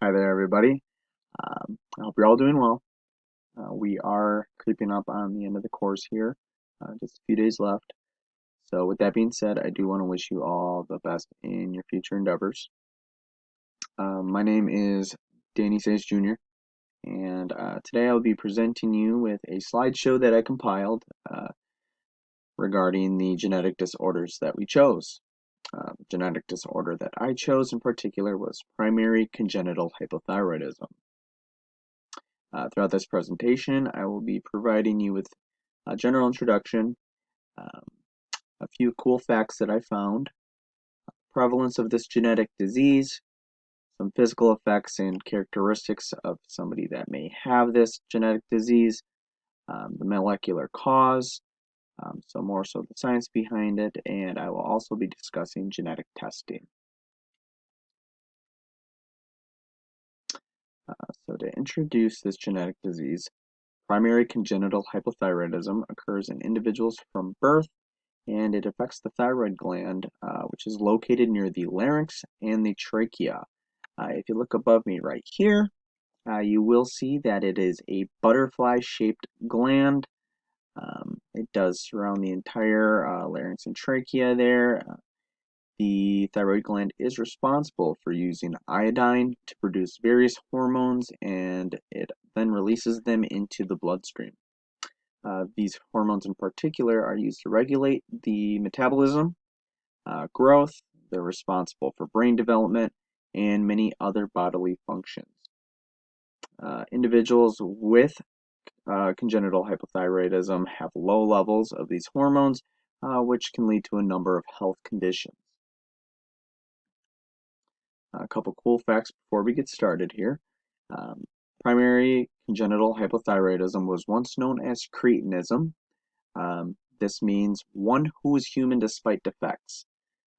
Hi there, everybody. I hope you're all doing well. We are creeping up on the end of the course here, just a few days left. So, with that being said, I do want to wish you all the best in your future endeavors. My name is Danny Sayes Jr., and today I'll be presenting you with a slideshow that I compiled regarding the genetic disorders that we chose. The genetic disorder that I chose in particular was primary congenital hypothyroidism. Throughout this presentation, I will be providing you with a general introduction, um, a few cool facts that I found, prevalence of this genetic disease, some physical effects and characteristics of somebody that may have this genetic disease, the molecular cause, so more so the science behind it, and I will also be discussing genetic testing. So to introduce this genetic disease, primary congenital hypothyroidism occurs in individuals from birth, and it affects the thyroid gland, which is located near the larynx and the trachea. If you look above me right here, you will see that it is a butterfly-shaped gland. It does surround the entire larynx and trachea there. The thyroid gland is responsible for using iodine to produce various hormones, and it then releases them into the bloodstream. These hormones in particular are used to regulate the metabolism, growth, they're responsible for brain development, and many other bodily functions. Individuals with congenital hypothyroidism have low levels of these hormones, which can lead to a number of health conditions. A couple cool facts before we get started here. Um, Primary congenital hypothyroidism was once known as cretinism. This means one who is human despite defects.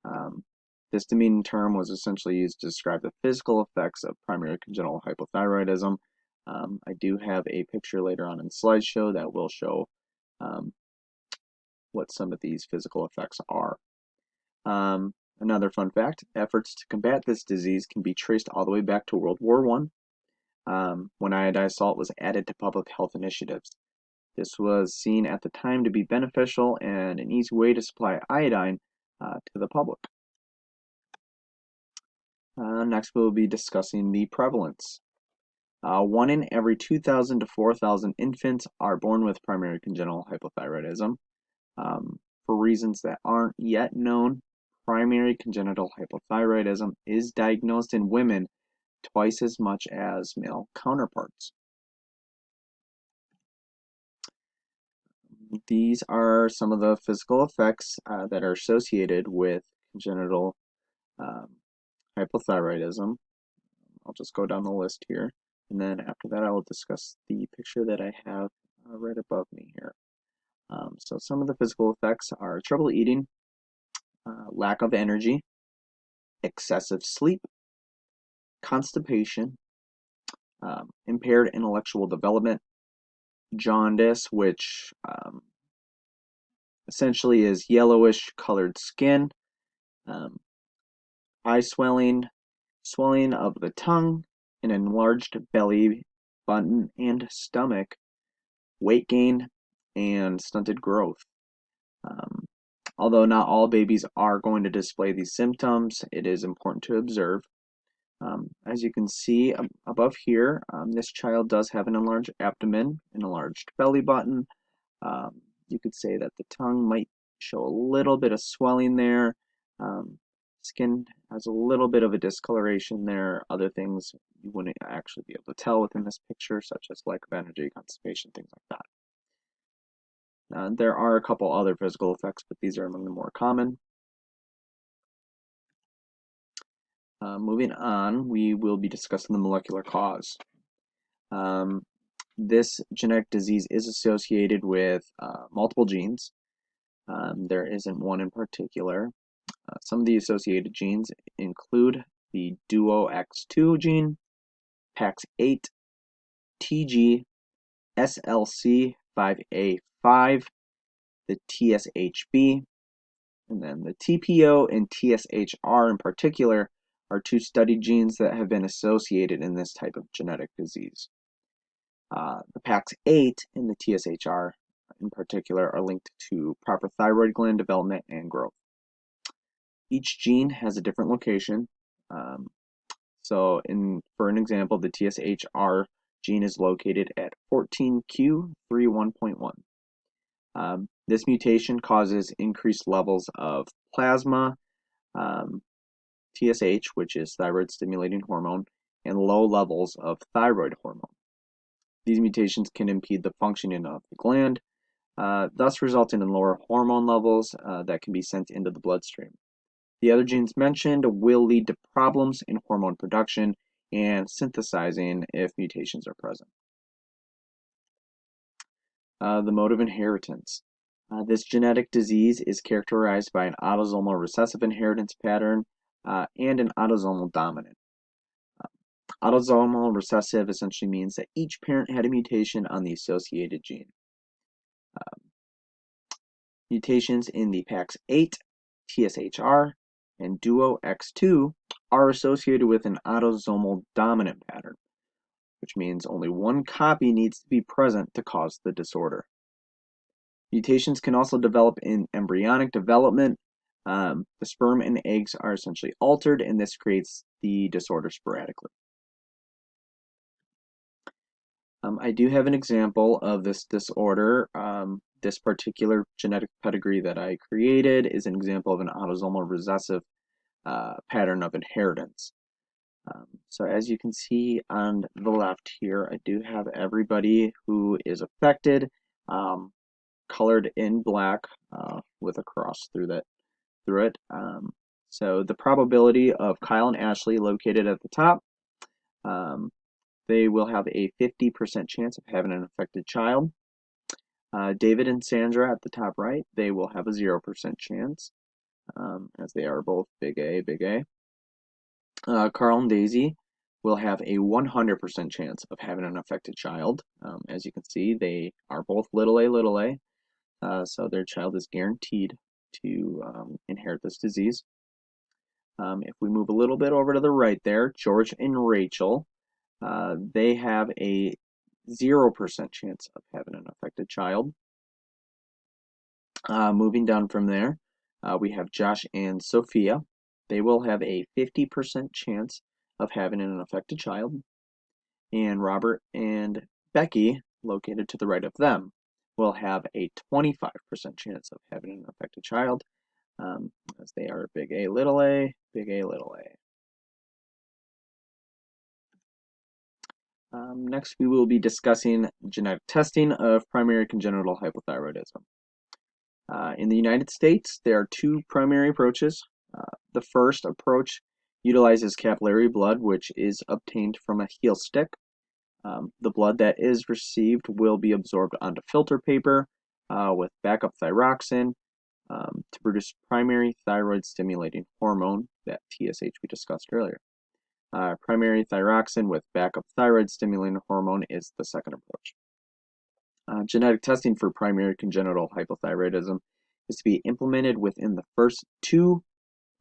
Um, this demeaning term was essentially used to describe the physical effects of primary congenital hypothyroidism. I do have a picture later on in the slideshow that will show um, what some of these physical effects are. Another fun fact, efforts to combat this disease can be traced all the way back to World War I, when iodized salt was added to public health initiatives. This was seen at the time to be beneficial and an easy way to supply iodine to the public. Next, we'll be discussing the prevalence. 1 in every 2,000 to 4,000 infants are born with primary congenital hypothyroidism. For reasons that aren't yet known, primary congenital hypothyroidism is diagnosed in women twice as much as male counterparts. These are some of the physical effects that are associated with congenital um, hypothyroidism. I'll just go down the list here, and then after that I will discuss the picture that I have right above me here. So some of the physical effects are trouble eating, lack of energy, excessive sleep, constipation, impaired intellectual development, jaundice, which essentially is yellowish colored skin, um, eye swelling, swelling of the tongue, an enlarged belly button and stomach, weight gain, and stunted growth. Um, Although not all babies are going to display these symptoms, it is important to observe. As you can see above here, this child does have an enlarged abdomen, an enlarged belly button. You could say that the tongue might show a little bit of swelling there. Skin has a little bit of a discoloration there. Other things you wouldn't actually be able to tell within this picture, such as lack of energy, constipation, things like that. There are a couple other physical effects, but these are among the more common. Moving on, we will be discussing the molecular cause. This genetic disease is associated with multiple genes. There isn't one in particular. Some of the associated genes include the DuoX2 gene, PAX8, TG, SLC5A5, the TSHB, and then the TPO and TSHR in particular are two studied genes that have been associated in this type of genetic disease. The PAX8 and the TSHR in particular are linked to proper thyroid gland development and growth. Each gene has a different location. For an example, the TSHR gene is located at 14q31.1. This mutation causes increased levels of plasma, TSH, which is thyroid stimulating hormone, and low levels of thyroid hormone. These mutations can impede the functioning of the gland, thus resulting in lower hormone levels that can be sent into the bloodstream. The other genes mentioned will lead to problems in hormone production and synthesizing if mutations are present. The mode of inheritance. This genetic disease is characterized by an autosomal recessive inheritance pattern and an autosomal dominant. Autosomal recessive essentially means that each parent had a mutation on the associated gene. Mutations in the PAX8, TSHR, and Duo X2 are associated with an autosomal dominant pattern, which means only one copy needs to be present to cause the disorder. Mutations can also develop in embryonic development. The sperm and eggs are essentially altered, and this creates the disorder sporadically. I do have an example of this disorder. This particular genetic pedigree that I created is an example of an autosomal recessive pattern of inheritance. So as you can see on the left here, I do have everybody who is affected, colored in black with a cross through it. So the probability of Kyle and Ashley located at the top, they will have a 50% chance of having an affected child. David and Sandra at the top right, they will have a 0% chance, as they are both big A, big A. Carl and Daisy will have a 100% chance of having an affected child. As you can see, they are both little a, so their child is guaranteed to inherit this disease. If we move a little bit over to the right there, George and Rachel, they have a 0% chance of having an affected child. Moving down from there, we have Josh and Sophia. They will have a 50% chance of having an affected child. And Robert and Becky, located to the right of them, will have a 25% chance of having an affected child, as they are big A, little a, big A, little a. Next, we will be discussing genetic testing of primary congenital hypothyroidism. In the United States, there are two primary approaches. The first approach utilizes capillary blood, which is obtained from a heel stick. The blood that is received will be absorbed onto filter paper with backup thyroxine to produce primary thyroid stimulating hormone, that TSH we discussed earlier. Primary thyroxine with backup thyroid stimulating hormone is the second approach. Genetic testing for primary congenital hypothyroidism is to be implemented within the first 2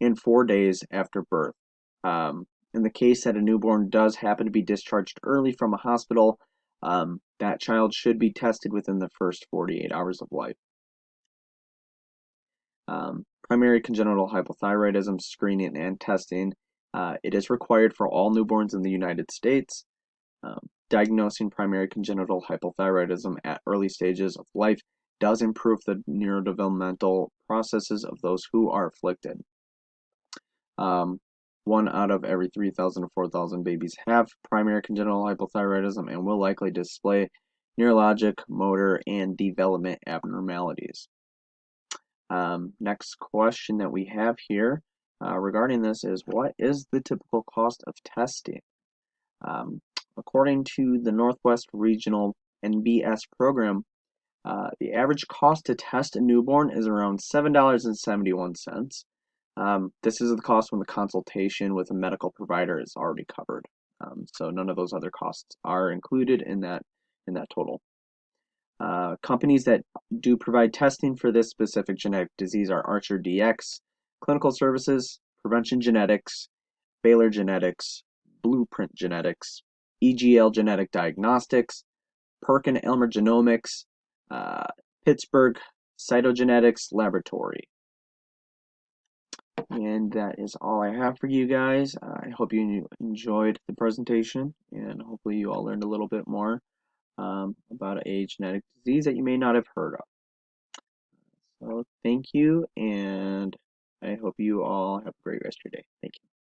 and 4 days after birth. In the case that a newborn does happen to be discharged early from a hospital, that child should be tested within the first 48 hours of life. Primary congenital hypothyroidism screening and testing. It is required for all newborns in the United States. Diagnosing primary congenital hypothyroidism at early stages of life does improve the neurodevelopmental processes of those who are afflicted. 1 out of every 3,000 to 4,000 babies have primary congenital hypothyroidism and will likely display neurologic, motor, and development abnormalities. Next question that we have here regarding this is, what is the typical cost of testing? According to the Northwest Regional NBS program, the average cost to test a newborn is around $7.71. This is the cost when the consultation with a medical provider is already covered. So none of those other costs are included in that total. Companies that do provide testing for this specific genetic disease are Archer DX, Clinical Services, Prevention Genetics, Baylor Genetics, Blueprint Genetics, EGL Genetic Diagnostics, Perkin Elmer Genomics, uh, Pittsburgh Cytogenetics Laboratory. And that is all I have for you guys. I hope you enjoyed the presentation, and hopefully you all learned a little bit more about a genetic disease that you may not have heard of. So thank you, and I hope you all have a great rest of your day. Thank you.